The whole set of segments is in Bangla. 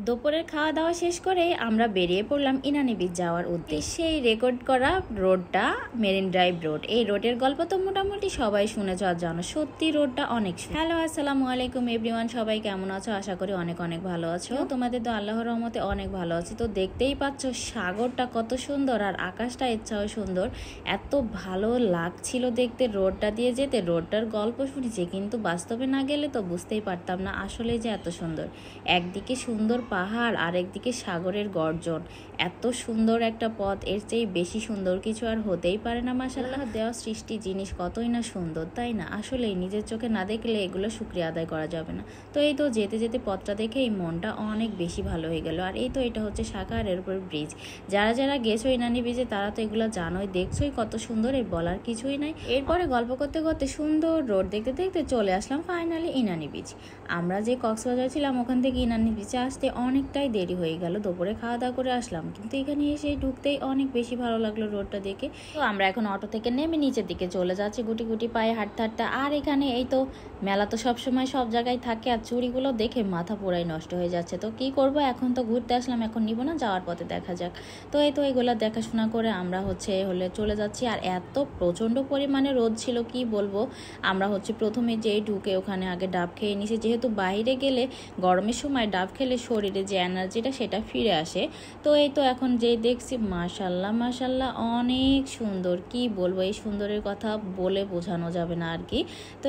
দুপুরের খাওয়া দাওয়া শেষ করে আমরা বেরিয়ে পড়লাম ইনানি বিচ যাওয়ার উদ্দেশ্যে। সেই রেকর্ড করা রোডটা মেরিন ড্রাইভ রোড। এই রোডের গল্প তো মোটামুটি সবাই শুনেছ আর জানো, সত্যি রোডটা অনেক। হ্যালো, আসসালামু আলাইকুম এভরিওয়ান, সবাই কেমন আছো? আশা করি অনেক অনেক ভালো আছো। তোমাদের তো আল্লাহর রহমতে অনেক ভালো আছি। তো দেখতেই পাচ্ছ সাগরটা কত সুন্দর আর আকাশটা ইচ্ছাও সুন্দর। এত ভালো লাগছিল দেখতে রোডটা দিয়ে যেতে। রোডটার গল্প শুনেছি কিন্তু বাস্তবে না গেলে তো বুঝতেই পারতাম না আসলে যে এত সুন্দর। একদিকে সুন্দর পাহাড় আর একদিকে সাগরের গর্জন। এত সুন্দর একটা পথ, এর চেয়ে বেশি সুন্দর কিছু আর হতেই পারে না। মাশাআল্লাহ, দেওয়া সৃষ্টি জিনিস কতই না সুন্দর, তাই না? আসলেই নিজের চোখে না দেখলে এগুলো শুকরিয়া আদায় করা যাবে না। তো এই তো যেতে যেতে পথটা দেখে এই মনটা অনেক বেশি ভালো হয়ে গেল। আর এই তো এটা হচ্ছে সাকারের উপর ব্রিজ। যারা যারা গেছো ইনানি ব্রিজে তারা তো এগুলো জানোই, দেখছোই কত সুন্দর, এর বলার কিছুই নাই। এরপরে গল্প করতে করতে সুন্দর রোড দেখতে দেখতে চলে আসলাম ফাইনালি ইনানি বিচ। আমরা যে কক্সবাজার ছিলাম ওখান থেকে ইনানি বিচে আসতে অনেকটাই দেরি হয়ে গেল। দুপুরে খাওয়া দাওয়া করে আসলাম, কিন্তু এখানে এসে ঢুকতেই অনেক বেশি ভালো লাগলো রোডটা দেখে। তো আমরা এখন অটো থেকে নেমে নিচের দিকে চলে যাচ্ছি গুটি গুটি পায়ে হাঁটতে হাঁটতে। আর এখানে এই তো মেলা তো সবসময় সব জায়গায় থাকে, আর চুড়িগুলো দেখে মাথা পুরাই নষ্ট হয়ে যাচ্ছে। তো কি করব, এখন তো ঘুরতে আসলাম, এখন নিব না, যাওয়ার পথে দেখা যাক। তো এই তো এগুলো দেখাশোনা করে আমরা হলে চলে যাচ্ছি। আর এত প্রচণ্ড পরিমাণে রোদ ছিল কি বলবো। আমরা প্রথমে যেই ঢুকে ওখানে আগে ডাব খেয়ে নিছি, যেহেতু বাইরে গেলে গরমের সময় ডাব খেলে শরীরে যে এনার্জিটা সেটা ফিরে আসে। তো এই তো এখন যেই দেখছি মাশাল্লাহ মাশাল্লাহ অনেক সুন্দর, কি বলবো, এই সুন্দরের কথা বলে বোঝানো যাবে না আর কি। তো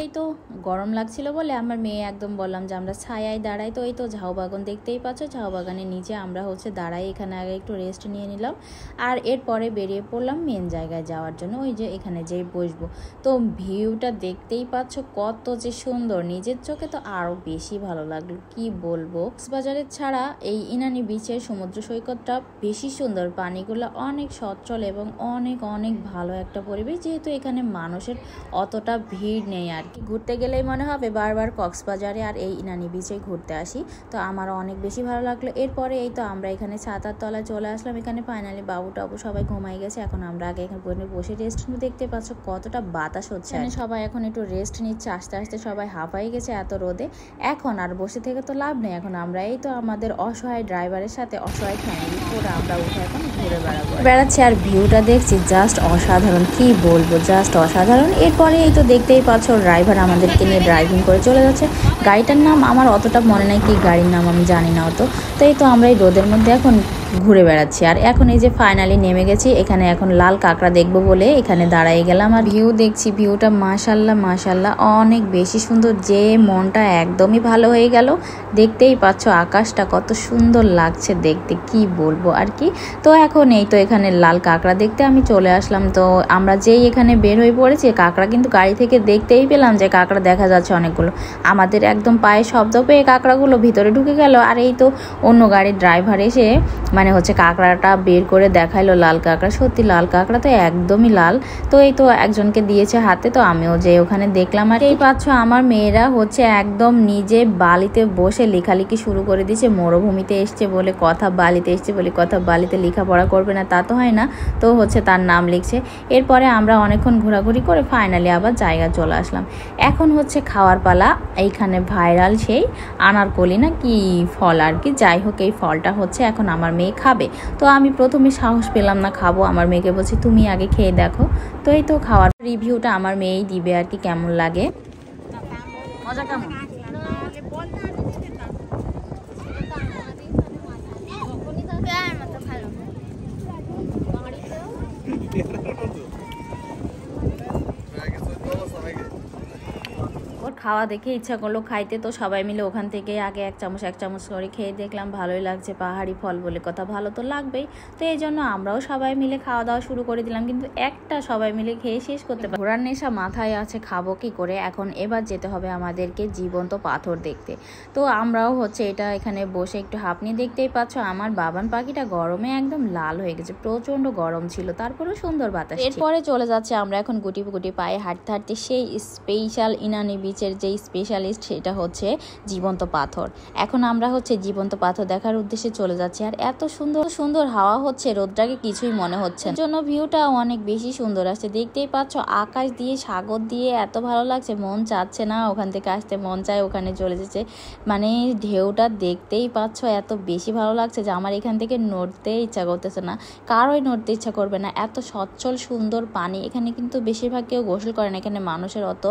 এই তো গরম লাগছিল বলে আমার মেয়ে একদম বললাম যে আমরা ছায়ায় দাঁড়াই। তো এই তো ঝাউ বাগান দেখতেই পাচ্ছ, ঝাউ বাগানের নিচে আমরা দাঁড়াই, এখানে আগে একটু রেস্ট নিয়ে নিলাম। আর এরপরে বেরিয়ে পড়লাম মেন জায়গায় যাওয়ার জন্য, ওই যে এখানে যেই বসবো। তো ভিউটা দেখতেই পাচ্ছ কত যে সুন্দর, নিজের চোখে তো আরো বেশি ভালো লাগলো, কি বলবো। কক্সবাজারের ছাড়া এই ইনানি বিচের সমুদ্র সৈকতটা বেশি সুন্দর, পানিগুলো অনেক সচ্ছল এবং অনেক অনেক ভালো একটা পরিবেশ, যেহেতু এখানে মানুষের অতটা ভিড় নেই আর কি। ঘুরতে গেলেই মনে হবে বারবার কক্সবাজারে আর এই ইনানি বিচে ঘুরতে আসি। তো আমারও অনেক বেশি ভালো লাগলো। এরপরে এই তো আমরা এখানে ছাতার তলায় চলে আসলাম। এখানে ফাইনালি বাবু টাবু সবাই ঘুমাই গেছে, এখন আমরা আগে এখানে বসে রেস্ট নিয়ে, দেখতে পাচ্ছ কতটা বাতাস হচ্ছে। সবাই এখন একটু রেস্ট নিচ্ছে, আস্তে আস্তে সবাই হাঁপাই গেছে এত রোদে। এখন আর বসে থেকে তো লাভ নেই, এখন আমরা এই তো আমাদের অসহায় ড্রাইভারের সাথে অসহায় ফ্যামিলি পুরো আমরা উঠে এখন ঘুরে বেড়াচ্ছি। আর ভিউটা দেখছি জাস্ট অসাধারণ, কি বলবো, জাস্ট অসাধারণ। এরপরে এই তো দেখতেই পাচ্ছ ড্রাইভার আমাদেরকে নিয়ে ড্রাইভিং করে চলে যাচ্ছে। গাড়িটার নাম আমার অতটা মনে নাই, কি গাড়ির নাম আমি জানি না অত। তো এই তো আমরা এই রোদের মধ্যে এখন ঘুরে বেড়াচ্ছি। আর এখন এই যে ফাইনালি নেমে গেছি, এখানে এখন লাল কাঁকড়া দেখবো বলে এখানে দাঁড়াই গেলাম। আর ভিউ দেখছি, ভিউটা মাশাল্লাহ মাশাল্লাহ অনেক বেশি সুন্দর, যে মনটা একদমই ভালো হয়ে গেল। দেখতেই পাচ্ছ আকাশটা কত সুন্দর লাগছে দেখতে, কি বলবো আর কি। তো এখন এই তো এখানে লাল কাঁকড়া দেখতে আমি চলে আসলাম। তো আমরা যেই এখানে বের হয়ে পড়েছি, কাঁকড়া কিন্তু গাড়ি থেকে দেখতেই পেলাম যে কাঁকড়া দেখা যাচ্ছে অনেকগুলো। আমাদের একদম পায়ে শব্দ পেয়ে কাঁকড়াগুলো ভিতরে ঢুকে গেল। আর এই তো অন্য গাড়ির ড্রাইভার এসে কাঁকড়াটা বের করে দেখাইলো, লাল কাঁকড়া। সত্যি লাল কাঁকড়া তো একদমই লাল। তো এই তো একজনকে দিয়েছে হাতে, তো আমিও যে ওখানে দেখলাম। আর এই পাচ্ছ আমার মেয়েরা একদম নিজে বালিতে বসে লেখালেখি শুরু করে দিয়েছে। মরুভূমিতে এসছে বলে কথা, বালিতে এসছে বলে কথা, বালিতে লেখাপড়া করবে না তা তো হয় না। তো তার নাম লিখছে। এরপরে আমরা অনেকক্ষণ ঘোরাঘুরি করে ফাইনালি আবার জায়গা চলে আসলাম। এখন খাওয়ার পালা। এইখানে ভাইরাল সেই আনারকলি না কি ফল আর কি, যাই হোক এই ফলটা এখন আমার মেয়ে খাবে। তো আমি প্রথমে সাহস পেলাম না খাবো, আমার মেয়েকে বলছি তুমি আগে খেয়ে দেখো। তো এই তো খাওয়ার রিভিউটা আমার মেয়েই দিবে আর কি, কেমন লাগে। মজা কেমন? খাওয়া দেখে ইচ্ছা করলো খাইতে, তো সবাই মিলে ওখান থেকে আগে এক চামচ করে খেয়ে দেখলাম ভালোই লাগছে। পাহাড়ি ফল বলে কথা, ভালো তো লাগবেই। তো এই জন্য আমরাও সবাই মিলে খাওয়া দাওয়া শুরু করে দিলাম, কিন্তু একটা সবাই মিলে খেয়ে শেষ করতে পারি। ঘোরার নেশা মাথায় আছে, খাবো কি করে। এখন এবার যেতে হবে আমাদেরকে জীবন্ত পাথর দেখতে। তো আমরাও এটা এখানে বসে একটু হাঁপনি, দেখতেই পাচ্ছ আমার বাবান পাখিটা গরমে একদম লাল হয়ে গেছে, প্রচন্ড গরম ছিল, তারপরেও সুন্দর বাতাস। এরপরে চলে যাচ্ছে আমরা এখন গুটি গুটি পায়ে হাঁটতে হাঁটতে সেই স্পেশাল ইনানি বিচের যে স্পেশালিস্ট সেটা হচ্ছে জীবন্ত পাথর। এখন আমরা হচ্ছে জীবন্ত পাথর দেখার উদ্দেশ্যে চলে যাচ্ছি। আর এত সুন্দর সুন্দর হাওয়া হচ্ছে, রোদটাকে কিছুই মনে হচ্ছে না, জন্য ভিউটা অনেক বেশি সুন্দর আসছে। দেখতেই পাচ্ছ আকাশ দিয়ে সাগর দিয়ে এত ভালো লাগছে, মন চাচ্ছে না ওখান থেকে আসতে, মন চায় ওখানে চলে যেতে। মানে ঢেউটা দেখতেই পাচ্ছ এত বেশি ভালো লাগছে যে আমার এখান থেকে নড়তে ইচ্ছা করতেছে না, কারোই নড়তে ইচ্ছা করবে না, এত সচ্ছল সুন্দর পানি। এখানে কিন্তু বেশিরভাগ কেউ গোসল করে না, এখানে মানুষের অত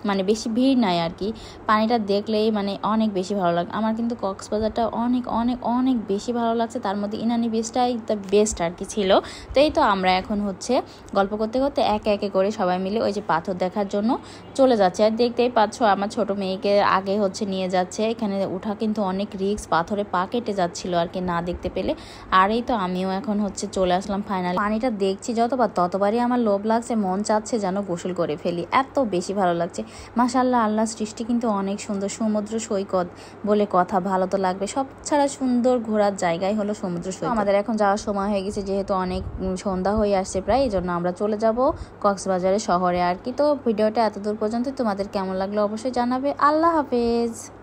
মানে বেশি ভিড় নাই আর কি। পানিটা দেখলেই মানে অনেক বেশি ভালো লাগে। আমার কিন্তু কক্সবাজারটা অনেক অনেক অনেক বেশি ভালো লাগছে, তার মধ্যে ইনানি বিচটাই দ্য বেস্ট আর কি ছিল। তো এই তো আমরা এখন হচ্ছে গল্প করতে করতে একে একে করে সবাই মিলে ওই যে পাথর দেখার জন্য চলে যাচ্ছে। আর দেখতেই পাচ্ছ আমার ছোট মেয়েকে আগে হচ্ছে নিয়ে যাচ্ছে, এখানে উঠা কিন্তু অনেক রিস্ক, পাথরে পা কেটে যাচ্ছিল আর কি না দেখতে পেলে। আর এই তো আমিও এখন হচ্ছে চলে আসলাম ফাইনাল। পানিটা দেখছি যতবার ততবারই আমার লোভ লাগছে, মন চাচ্ছে যেন গোসল করে ফেলি, এত বেশি ভালো লাগছে। মাশাআল্লাহ, আল্লাহ সৃষ্টি কিন্তু অনেক সুন্দর। সমুদ্র সৈকত বলে কথা, ভালো তো লাগবে। সব ছাড়া সুন্দর ঘোরার জায়গায় হলো সমুদ্র সৈকত। আমাদের এখন যাওয়ার সময় হয়ে গেছে, যেহেতু অনেক সন্ধ্যা হয়ে আসছে প্রায়, এই জন্য আমরা চলে যাব কক্সবাজারের শহরে আর কি। তো ভিডিওটা এতদূর পর্যন্ত, তোমাদের কেমন লাগলো অবশ্যই জানাবে। আল্লাহ হাফেজ।